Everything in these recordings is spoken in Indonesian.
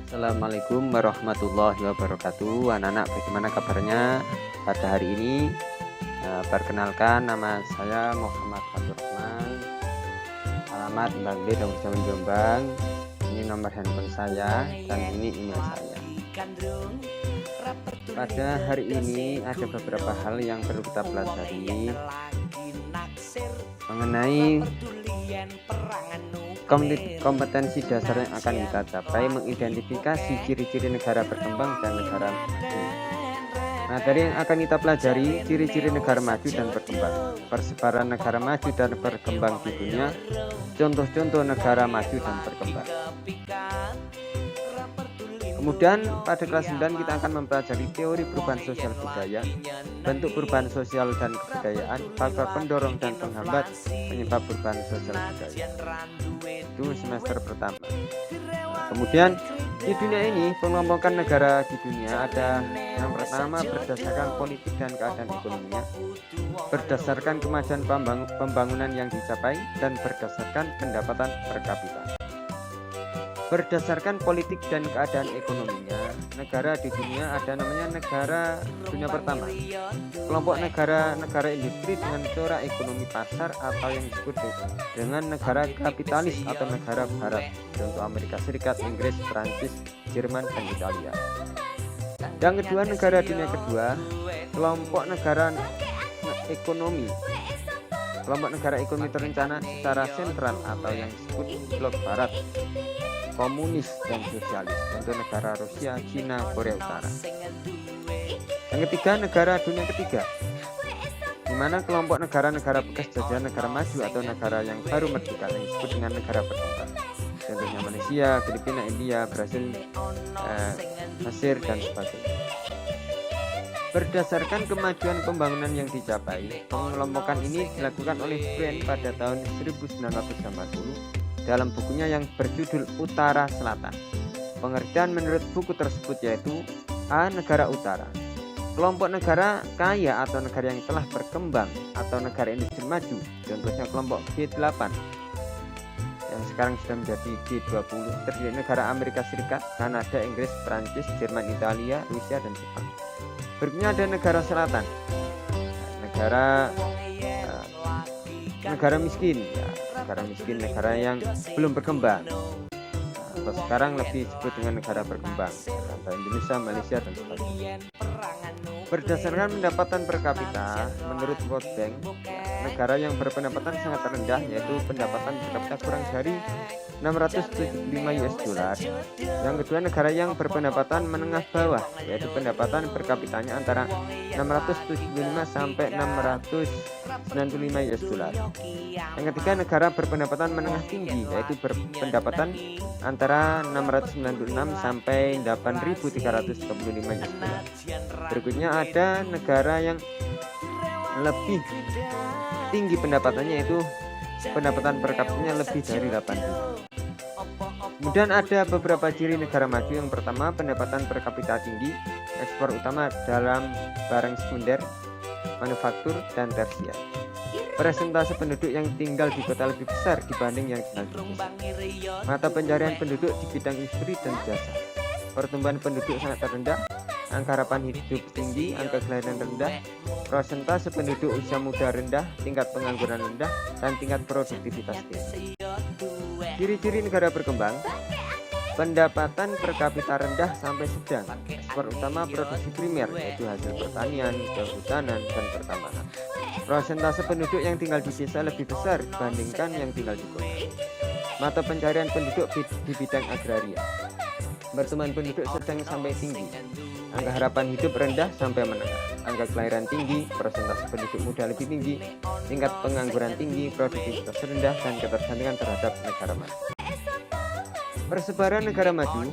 Assalamualaikum warahmatullahi wabarakatuh. Anak-anak, bagaimana kabarnya pada hari ini? Perkenalkan, nama saya Muhammad Faturrahman, alamat Bangli dan Jaman Jombang. Ini nomor handphone saya dan ini email saya. Pada hari ini ada beberapa hal yang perlu kita pelajari mengenai kompetensi dasar yang akan kita capai, mengidentifikasi ciri-ciri negara berkembang dan negara maju. Materi yang akan kita pelajari, ciri-ciri negara maju dan berkembang, persebaran negara maju dan berkembang di dunia, contoh-contoh negara maju dan berkembang. Kemudian pada kelas 9 kita akan mempelajari teori perubahan sosial budaya, bentuk perubahan sosial dan kebudayaan, faktor pendorong dan penghambat penyebab perubahan sosial budaya. Itu semester pertama. Kemudian di dunia ini pengelompokan negara di dunia ada yang pertama berdasarkan politik dan keadaan ekonominya, berdasarkan kemajuan pembangunan yang dicapai, dan berdasarkan pendapatan per kapita. Berdasarkan politik dan keadaan ekonominya, negara di dunia ada namanya negara dunia pertama, kelompok negara industri dengan corak ekonomi pasar atau yang disebut dengan negara kapitalis atau negara barat, contoh Amerika Serikat, Inggris, Prancis, Jerman, dan Italia. Yang kedua, negara dunia kedua, kelompok negara ekonomi terencana secara sentral atau yang disebut blok barat, komunis dan sosialis, contoh negara Rusia, Cina, Korea Utara. Yang ketiga, negara dunia ketiga, di mana kelompok negara-negara bekas jajahan negara maju atau negara yang baru merdeka yang disebut dengan negara berkembang, contohnya Malaysia, Filipina, India, Brasil, Mesir, dan sebagainya. Berdasarkan kemajuan pembangunan yang dicapai, pengelompokan ini dilakukan oleh Friend pada tahun 1980 dalam bukunya yang berjudul Utara Selatan. Pengertian menurut buku tersebut yaitu A. Negara Utara, kelompok negara kaya atau negara yang telah berkembang atau negara industri maju, contohnya kelompok G8 yang sekarang sudah menjadi G20, terdiri negara Amerika Serikat, Kanada, Inggris, Prancis, Jerman, Italia, Rusia, dan Jepang. Berikutnya ada negara selatan, negara miskin, negara yang belum berkembang, atau sekarang lebih disebut dengan negara berkembang, contoh Indonesia, Malaysia, dan sebagainya. Berdasarkan pendapatan per kapita, menurut World Bank, negara yang berpendapatan sangat rendah yaitu pendapatan per kapita kurang dari 675 US dollar. Yang kedua, negara yang berpendapatan menengah bawah yaitu pendapatan per kapitanya antara 675 sampai 695 US dollar. Yang ketiga, negara berpendapatan menengah tinggi yaitu berpendapatan antara 696 sampai 8.335 US dollar. Berikutnya ada negara yang lebih tinggi pendapatannya, yaitu pendapatan per kapitanya lebih dari 8.000. Kemudian ada beberapa ciri negara maju. Yang pertama, pendapatan per kapita tinggi, ekspor utama dalam barang sekunder, manufaktur, dan tersier. Persentase penduduk yang tinggal di kota lebih besar dibanding yang tinggal di desa. Mata pencarian penduduk di bidang industri dan jasa. Pertumbuhan penduduk sangat rendah, angka harapan hidup tinggi, angka kelahiran rendah, persentase penduduk usia muda rendah, tingkat pengangguran rendah, dan tingkat produktivitas tinggi. Ciri-ciri negara berkembang: pendapatan per kapita rendah sampai sedang, ekspor utama produksi primer yaitu hasil pertanian, kehutanan, dan pertambangan. Persentase penduduk yang tinggal di desa lebih besar dibandingkan yang tinggal di kota. Mata pencarian penduduk di bidang agraria. Pertumbuhan penduduk sedang sampai tinggi, angka harapan hidup rendah sampai menengah, angka kelahiran tinggi, persentase penduduk muda lebih tinggi, tingkat pengangguran tinggi, produktivitas rendah, dan ketergantungan terhadap negara maju. Persebaran negara maju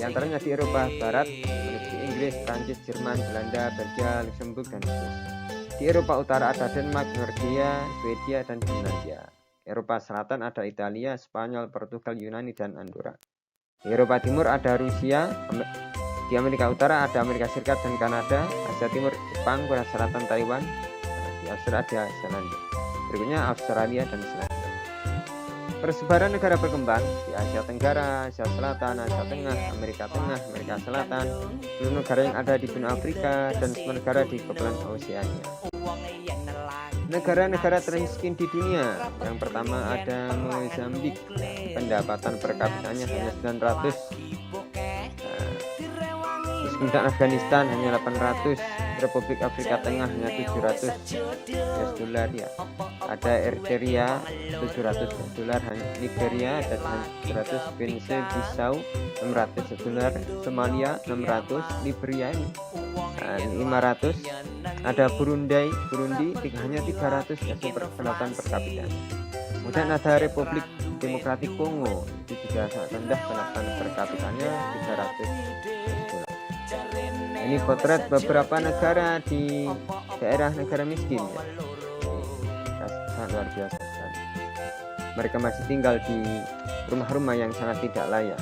diantaranya di Eropa Barat memiliki Inggris, Prancis, Jerman, Belanda, Belgia, Luxembourg, dan Swiss. Di Eropa Utara ada Denmark, Norwegia, Swedia, dan Finlandia. Eropa Selatan ada Italia, Spanyol, Portugal, Yunani, dan Andorra. Di Eropa Timur ada Rusia, di Amerika Utara ada Amerika Serikat dan Kanada, Asia Timur Jepang, Korea Selatan, Taiwan, di Australia ada Selandia. Berikutnya Australia dan Selandia. Persebaran negara berkembang di Asia Tenggara, Asia Selatan, Asia Tengah, Amerika Tengah, Amerika Selatan, seluruh negara yang ada di benua Afrika, dan semua negara di kepulauan Oseania. Negara-negara termiskin di dunia. Yang pertama ada Mozambik, pendapatan per kapitanya hanya 900. Terus kemudian Afghanistan hanya 800, Republik Afrika Tengah hanya 700 US dollar ya. Ada Eritrea 700 US dollar, Nigeria ada 700, Guinea-Bissau 600 US dollar, Somalia 600, Liberia 500, ada Burundi hanya 300 US pendapatan per kapita. Kemudian ada Republik Demokratik Kongo, itu juga sangat rendah pendapatan per kapitanya 300 US dollar. Ini potret beberapa negara di daerah negara miskin ya. Sangat luar biasa sekali. Mereka masih tinggal di rumah-rumah yang sangat tidak layak.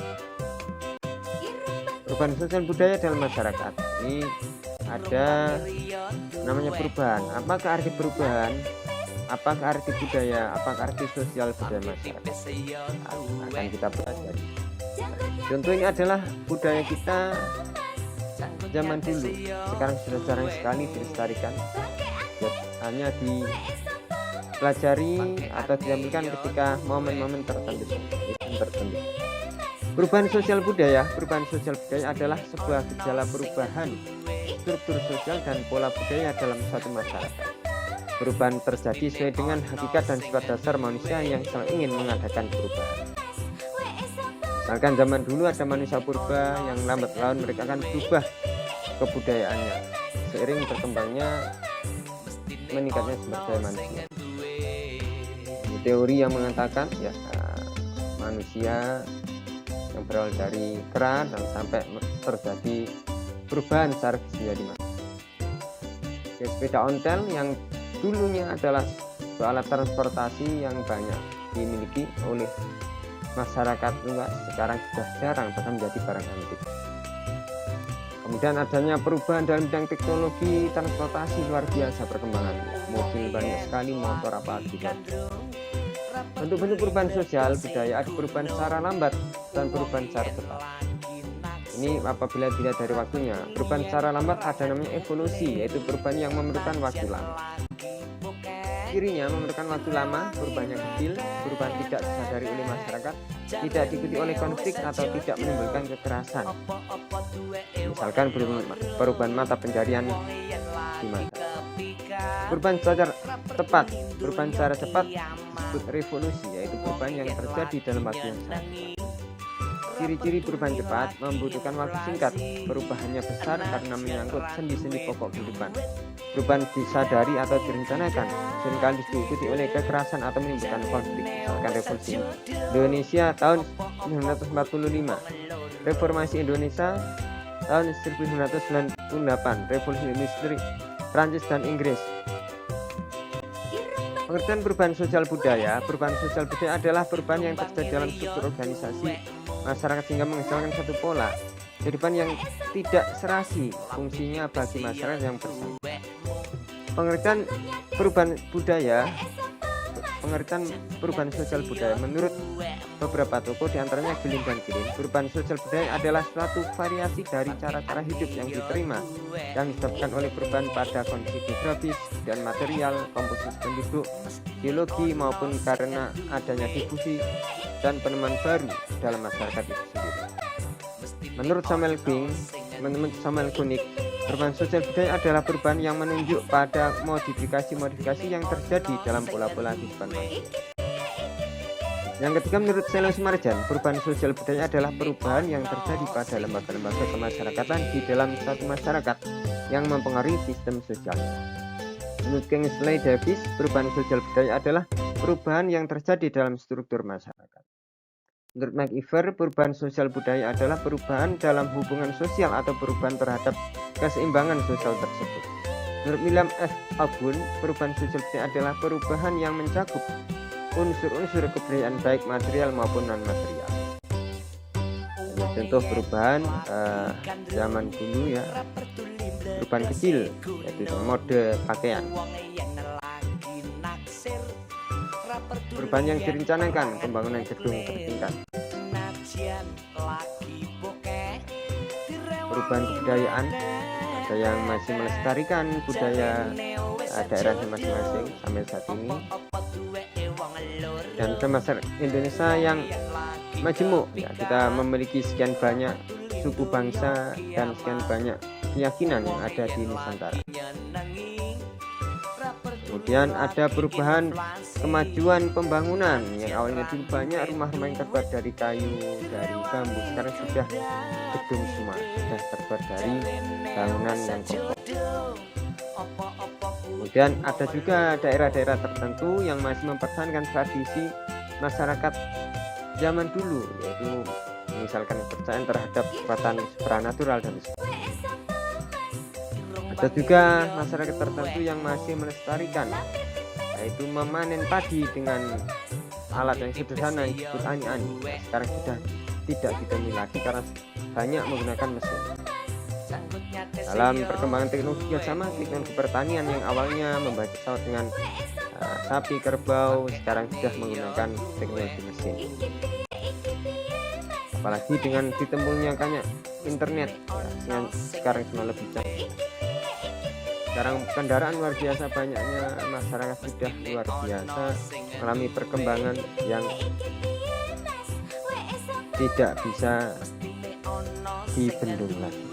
Perubahan sosial budaya dalam masyarakat. Ini ada namanya perubahan. Apakah arti perubahan? Apakah arti budaya? Apakah arti sosial budaya masyarakat? Akan kita pelajari. Contoh ini adalah budaya kita zaman dulu, sekarang sudah jarang sekali dilestarikan, hanya dipelajari atau ditampilkan ketika momen-momen tertentu. Perubahan sosial budaya adalah sebuah gejala perubahan struktur sosial dan pola budaya dalam suatu masyarakat. Perubahan terjadi sesuai dengan hakikat dan sifat dasar manusia yang selalu ingin mengadakan perubahan. Misalkan zaman dulu ada manusia purba yang lambat laun mereka akan berubah kebudayaannya seiring berkembangnya meningkatnya sumber daya manusia. Ini teori yang mengatakan ya manusia yang berawal dari kera dan sampai terjadi perubahan secara menjadi manusia. Sepeda ontel yang dulunya adalah alat transportasi yang banyak dimiliki oleh masyarakat luas, sekarang sudah jarang, bahkan menjadi barang antik. Kemudian adanya perubahan dalam bidang teknologi transportasi luar biasa perkembangan. Mobil banyak sekali, motor apa juga. Bentuk-bentuk perubahan sosial budaya ada perubahan secara lambat dan perubahan secara cepat. Ini apabila dilihat dari waktunya. Perubahan secara lambat ada namanya evolusi, yaitu perubahan yang memerlukan waktu lama. Cirinya memerlukan waktu lama, perubahannya kecil, perubahan tidak disadari oleh masyarakat, tidak diikuti oleh konflik atau tidak menimbulkan kekerasan. Misalkan perubahan mata pencarian di mata. Perubahan secara cepat disebut revolusi, yaitu perubahan yang terjadi dalam waktu yang sangat cepat. Ciri-ciri perubahan cepat membutuhkan waktu singkat, perubahannya besar karena menyangkut sendi-sendi pokok kehidupan. Perubahan disadari atau direncanakan, seringkali diikuti oleh kekerasan atau menimbulkan konflik. Misalkan revolusi Indonesia tahun 1945, reformasi Indonesia tahun 1998, revolusi industri Prancis dan Inggris. Pengertian perubahan sosial budaya adalah perubahan yang terjadi dalam struktur organisasi masyarakat sehingga menghasilkan satu pola kehidupan yang tidak serasi fungsinya bagi masyarakat yang bersama. Pengertian perubahan sosial budaya menurut beberapa tokoh diantaranya Gilin dan Gilin, perubahan sosial budaya adalah suatu variasi dari cara-cara hidup yang diterima yang disebabkan oleh perubahan pada kondisi geografis dan material, komposisi penduduk, geologi maupun karena adanya difusi dan penemuan baru dalam masyarakat itu sendiri. Menurut Samuel Gunik, perubahan sosial budaya adalah perubahan yang menunjuk pada modifikasi yang terjadi dalam pola-pola kehidupan manusia. Yang ketiga, menurut Selo Sumarjan, perubahan sosial budaya adalah perubahan yang terjadi pada lembaga-lembaga kemasyarakatan di dalam suatu masyarakat yang mempengaruhi sistem sosialnya. Menurut Kingsley Davis, perubahan sosial budaya adalah perubahan yang terjadi dalam struktur masyarakat. Menurut McIver, perubahan sosial budaya adalah perubahan dalam hubungan sosial atau perubahan terhadap keseimbangan sosial tersebut. Menurut William F. Aubun, perubahan sosial budaya adalah perubahan yang mencakup unsur-unsur kebudayaan baik material maupun non-material. Contoh perubahan zaman dulu ya, perubahan kecil yaitu mode pakaian. perubahan yang direncanakan, pembangunan gedung bertingkat, perubahan kebudayaan, ada yang masih melestarikan budaya daerahnya masing-masing sampai saat ini, dan ada masyarakat Indonesia yang majemuk ya, kita memiliki sekian banyak suku bangsa dan sekian banyak keyakinan yang ada di Nusantara. Kemudian ada perubahan kemajuan pembangunan, yang awalnya dulu banyak rumah-rumah yang terbuat dari kayu, dari bambu, sekarang sudah gedung semua, sudah terbuat dari bangunan yang kokoh. Kemudian ada juga daerah-daerah tertentu yang masih mempertahankan tradisi masyarakat zaman dulu, yaitu misalkan kepercayaan terhadap kekuatan supranatural dan sebagainya. Ada juga masyarakat tertentu yang masih melestarikan, yaitu memanen padi dengan alat yang sederhana yang disebut ani-ani. Sekarang sudah tidak ditemui lagi karena banyak menggunakan mesin. Dalam perkembangan teknologi juga sama, teknologi pertanian yang awalnya membaca sawah dengan sapi kerbau sekarang sudah menggunakan teknologi mesin. Apalagi dengan ditemukannya internet yang sekarang semua lebih canggih. Sekarang kendaraan luar biasa banyaknya, masyarakat sudah luar biasa mengalami perkembangan yang tidak bisa dibendung lagi.